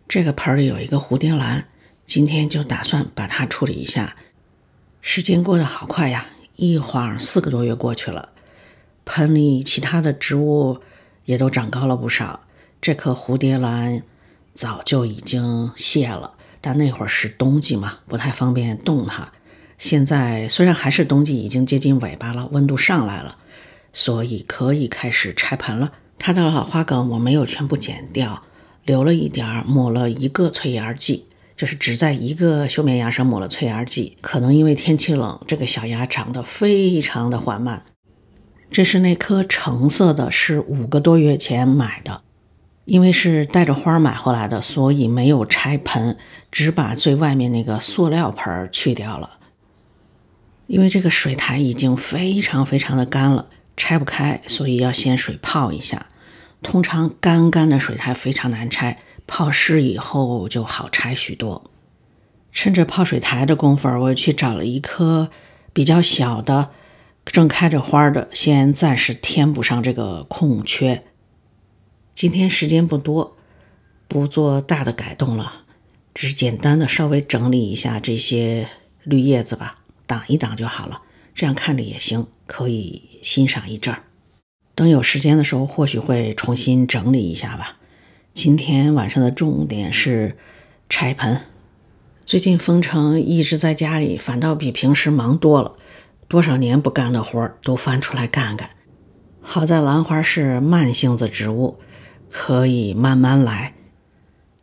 这个盆里有一个蝴蝶兰，今天就打算把它处理一下。时间过得好快呀，一晃4个多月过去了，盆里其他的植物也都长高了不少。这棵蝴蝶兰早就已经谢了，但那会儿是冬季嘛，不太方便动它。现在虽然还是冬季，已经接近尾巴了，温度上来了，所以可以开始拆盆了。它的老花梗我没有全部剪掉，留了一点，抹了1个催芽剂，就是只在1个休眠芽上抹了催芽剂。可能因为天气冷，这个小芽长得非常的缓慢。这是那颗橙色的，是5个多月前买的，因为是带着花买回来的，所以没有拆盆，只把最外面那个塑料盆去掉了。因为这个水苔已经非常的干了，拆不开，所以要先水泡一下。通常干的水苔非常难拆，泡湿以后就好拆许多。趁着泡水苔的功夫，我去找了一颗比较小的正开着花的，先暂时填补上这个空缺。今天时间不多，不做大的改动了，只简单的稍微整理一下这些绿叶子吧，挡一挡就好了，这样看着也行，可以欣赏一阵儿。等有时间的时候，或许会重新整理一下吧。今天晚上的重点是拆盆。最近封城一直在家里，反倒比平时忙多了，多少年不干的活都翻出来干干。好在兰花是慢性子植物，可以慢慢来，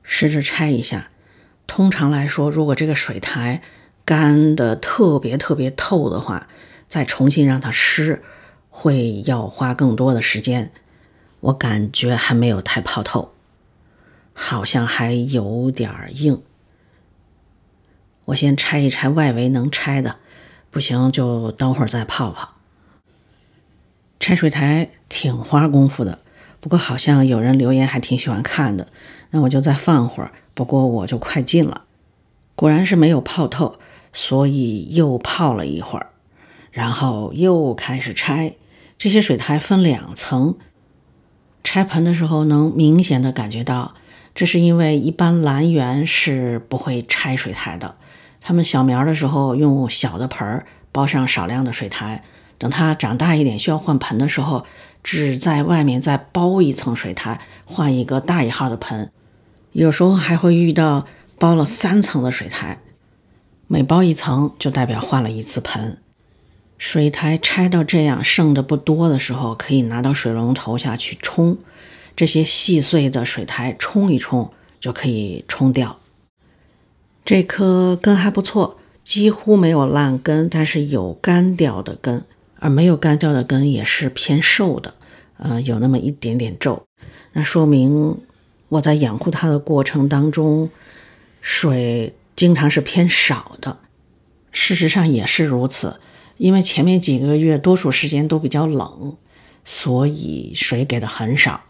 试着拆一下。通常来说，如果这个水苔干的特别透的话，再重新让它湿会要花更多的时间。我感觉还没有太泡透，好像还有点硬。我先拆一拆外围能拆的，不行就等会儿再泡泡。拆水苔挺花功夫的，不过好像有人留言还挺喜欢看的，那我就再放会儿，不过我就快进了。果然是没有泡透，所以又泡了一会儿，然后又开始拆。这些水苔分2层，拆盆的时候能明显的感觉到，这是因为一般兰园是不会拆水苔的，他们小苗的时候用小的盆包上少量的水苔，等它长大一点需要换盆的时候，只在外面再包一层水苔，换一个大1号的盆。有时候还会遇到包了3层的水苔，每包1层就代表换了1次盆。水苔拆到这样剩的不多的时候，可以拿到水龙头下去冲，这些细碎的水苔冲一冲就可以冲掉。这颗根还不错，几乎没有烂根，但是有干掉的根，而没有干掉的根也是偏瘦的，有那么一点点皱，那说明我在养护它的过程当中，水经常是偏少的。事实上也是如此，因为前面几个月多数时间都比较冷，所以水给的很少。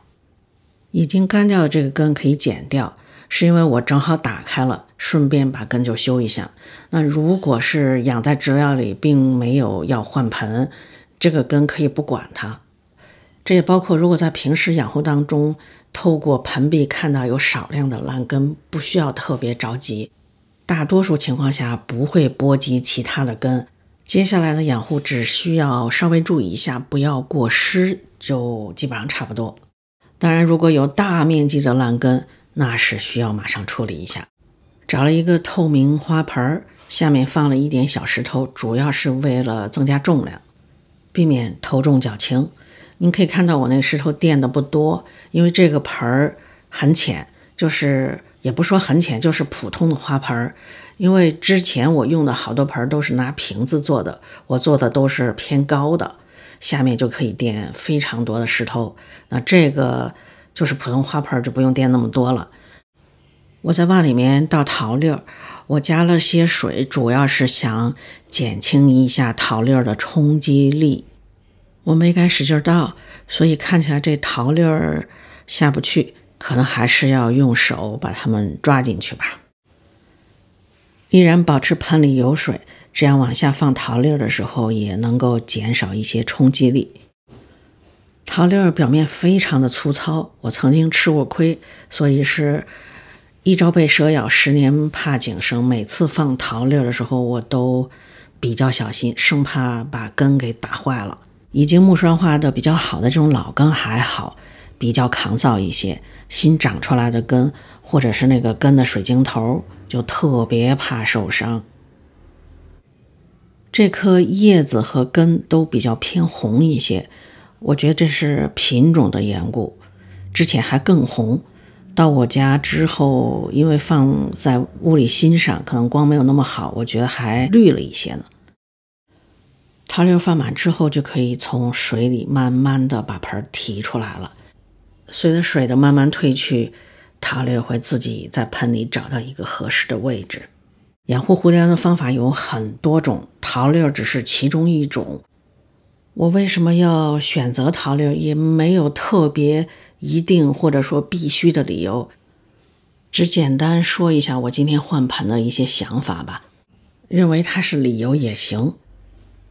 已经干掉的这个根可以剪掉，是因为我正好打开了，顺便把根就修一下。那如果是养在植料里并没有要换盆，这个根可以不管它。这也包括如果在平时养护当中透过盆壁看到有少量的烂根，不需要特别着急，大多数情况下不会波及其他的根。接下来的养护只需要稍微注意一下，不要过湿，就基本上差不多。当然如果有大面积的烂根，那是需要马上处理一下。找了一个透明花盆，下面放了一点小石头，主要是为了增加重量，避免头重脚轻。您可以看到我那石头垫的不多，因为这个盆很浅，就是也不说很浅，就是普通的花盆。因为之前我用的好多盆都是拿瓶子做的，我做的都是偏高的，下面就可以垫非常多的石头。那这个就是普通花盆，就不用垫那么多了。我在往里面倒桃粒，我加了些水，主要是想减轻一下桃粒的冲击力。我没敢使劲倒，所以看起来这桃粒下不去，可能还是要用手把它们抓进去吧。依然保持盆里有水，这样往下放桃粒的时候也能够减少一些冲击力。桃粒表面非常的粗糙，我曾经吃过亏，所以是一朝被蛇咬，10年怕井绳。每次放桃粒的时候，我都比较小心，生怕把根给打坏了。已经木栓化的比较好的这种老根还好，比较抗造一些。新长出来的根，或者是那个根的水晶头，就特别怕受伤。这颗叶子和根都比较偏红一些，我觉得这是品种的缘故。之前还更红，到我家之后，因为放在屋里欣赏，可能光没有那么好，我觉得还绿了一些呢。桃粒放满之后，就可以从水里慢慢的把盆提出来了。随着水的慢慢退去，桃粒会自己在盆里找到一个合适的位置。养护蝴蝶兰的方法有很多种，桃粒只是其中一种。我为什么要选择桃粒，也没有特别一定或者说必须的理由，只简单说一下我今天换盆的一些想法吧。认为它是理由也行。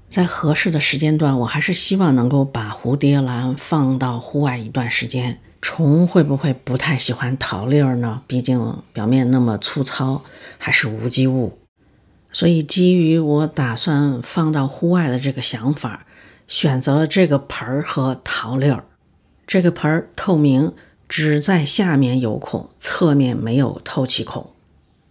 在合适的时间段，我还是希望能够把蝴蝶兰放到户外一段时间。虫会不会不太喜欢桃粒呢？毕竟表面那么粗糙，还是无机物。所以基于我打算放到户外的这个想法，选择了这个盆和桃粒。这个盆透明，只在下面有孔，侧面没有透气孔。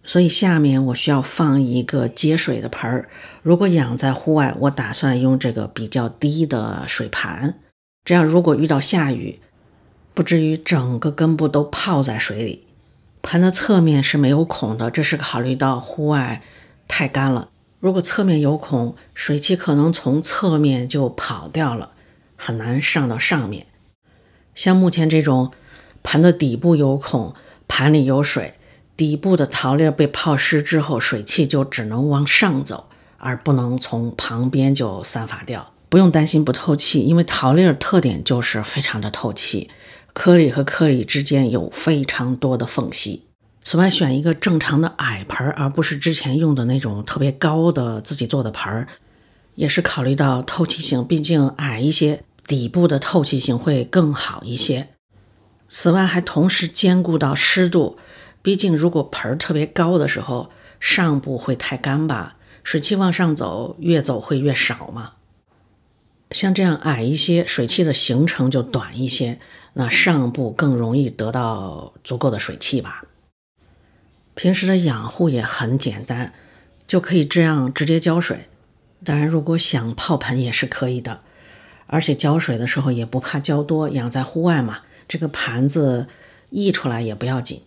所以下面我需要放一个接水的盆。如果养在户外，我打算用这个比较低的水盘，这样如果遇到下雨，不至于整个根部都泡在水里。盆的侧面是没有孔的，这是考虑到户外太干了。如果侧面有孔，水汽可能从侧面就跑掉了，很难上到上面。像目前这种盆的底部有孔，盘里有水，底部的桃粒被泡湿之后，水汽就只能往上走，而不能从旁边就散发掉。不用担心不透气，因为桃粒特点就是非常的透气，颗粒和颗粒之间有非常多的缝隙。此外，选一个正常的矮盆，而不是之前用的那种特别高的自己做的盆，也是考虑到透气性，毕竟矮一些，底部的透气性会更好一些。此外，还同时兼顾到湿度，毕竟如果盆特别高的时候，上部会太干吧，水汽往上走，越走会越少嘛。像这样矮一些，水汽的形成就短一些，那上部更容易得到足够的水汽吧。平时的养护也很简单，就可以这样直接浇水。当然，如果想泡盆也是可以的，而且浇水的时候也不怕浇多，养在户外嘛，这个盘子溢出来也不要紧。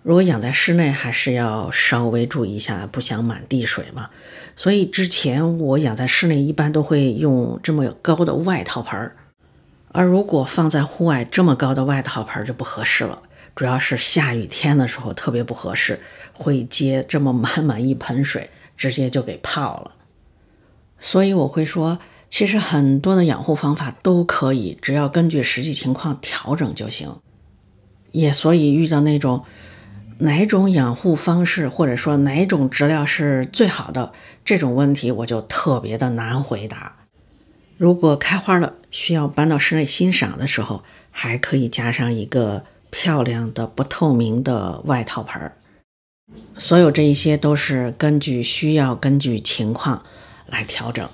如果养在室内，还是要稍微注意一下，不想满地水嘛。所以之前我养在室内一般都会用这么高的外套盆，而如果放在户外，这么高的外套盆就不合适了，主要是下雨天的时候特别不合适，会接这么满一盆水，直接就给泡了。所以我会说，其实很多的养护方法都可以，只要根据实际情况调整就行。也所以遇到那种哪种养护方式或者说哪种质量是最好的这种问题，我就特别的难回答。如果开花了需要搬到室内欣赏的时候，还可以加上一个漂亮的不透明的外套盆。所有这一些都是根据需要，根据情况来调整。